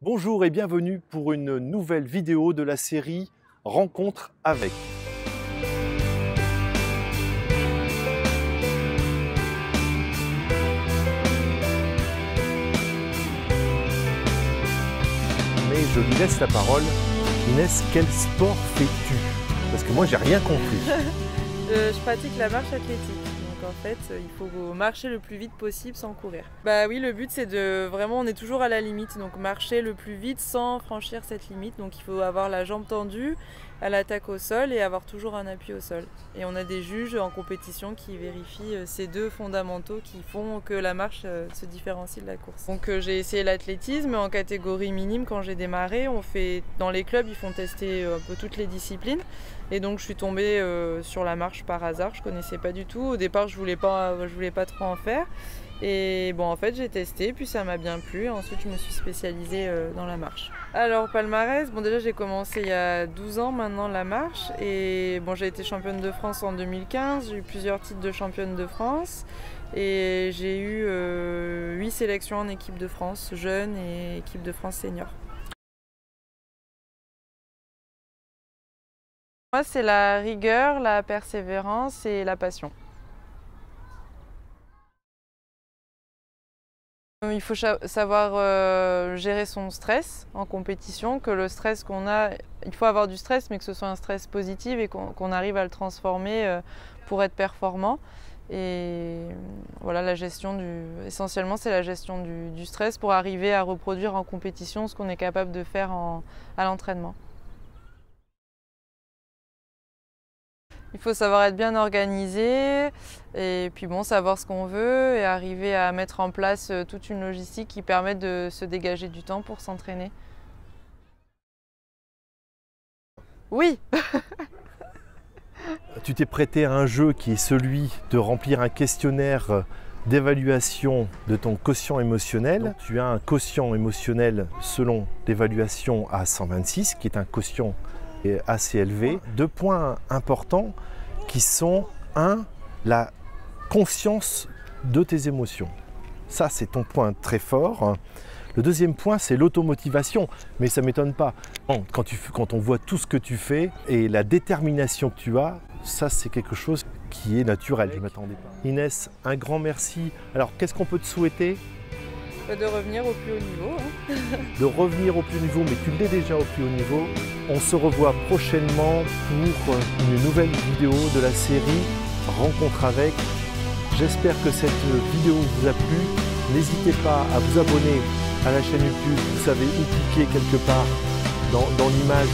Bonjour et bienvenue pour une nouvelle vidéo de la série Rencontre avec. Mais je lui laisse la parole. Inès, quel sport fais-tu? Parce que moi j'ai rien compris. Je pratique la marche athlétique. Donc en fait, il faut marcher le plus vite possible sans courir. Bah oui, le but c'est de vraiment, on est toujours à la limite, donc marcher le plus vite sans franchir cette limite. Donc il faut avoir la jambe tendue à l'attaque au sol et avoir toujours un appui au sol. Et on a des juges en compétition qui vérifient ces deux fondamentaux qui font que la marche se différencie de la course. Donc j'ai essayé l'athlétisme en catégorie minime quand j'ai démarré. Dans les clubs, ils font tester un peu toutes les disciplines. Et donc je suis tombée sur la marche par hasard, je connaissais pas du tout. Au départ je voulais pas trop en faire. Et bon en fait j'ai testé, puis ça m'a bien plu. Ensuite je me suis spécialisée dans la marche. Alors palmarès, bon déjà j'ai commencé il y a 12 ans maintenant la marche. Et bon j'ai été championne de France en 2015, j'ai eu plusieurs titres de championne de France. Et j'ai eu 8 sélections en équipe de France jeune et équipe de France senior. Moi, c'est la rigueur, la persévérance et la passion. Il faut savoir gérer son stress en compétition, que le stress qu'on a, il faut avoir du stress, mais que ce soit un stress positif et qu'on arrive à le transformer pour être performant. Et voilà, essentiellement, c'est la gestion du stress pour arriver à reproduire en compétition ce qu'on est capable de faire à l'entraînement. Il faut savoir être bien organisé et puis bon, savoir ce qu'on veut et arriver à mettre en place toute une logistique qui permet de se dégager du temps pour s'entraîner. Oui. Tu t'es prêté à un jeu qui est celui de remplir un questionnaire d'évaluation de ton quotient émotionnel. Donc, tu as un quotient émotionnel selon l'évaluation à 126, qui est un quotient assez élevé. Deux points importants qui sont, la conscience de tes émotions. Ça, c'est ton point très fort. Le deuxième point, c'est l'automotivation, mais ça ne m'étonne pas. Quand on voit tout ce que tu fais et la détermination que tu as, ça, c'est quelque chose qui est naturel. Je ne m'attendais pas. Inès, un grand merci. Alors, qu'est-ce qu'on peut te souhaiter ? De revenir au plus haut niveau. De revenir au plus haut niveau, mais tu l'es déjà au plus haut niveau. On se revoit prochainement pour une nouvelle vidéo de la série Rencontre avec. J'espère que cette vidéo vous a plu. N'hésitez pas à vous abonner à la chaîne YouTube. Vous savez où cliquer quelque part dans l'image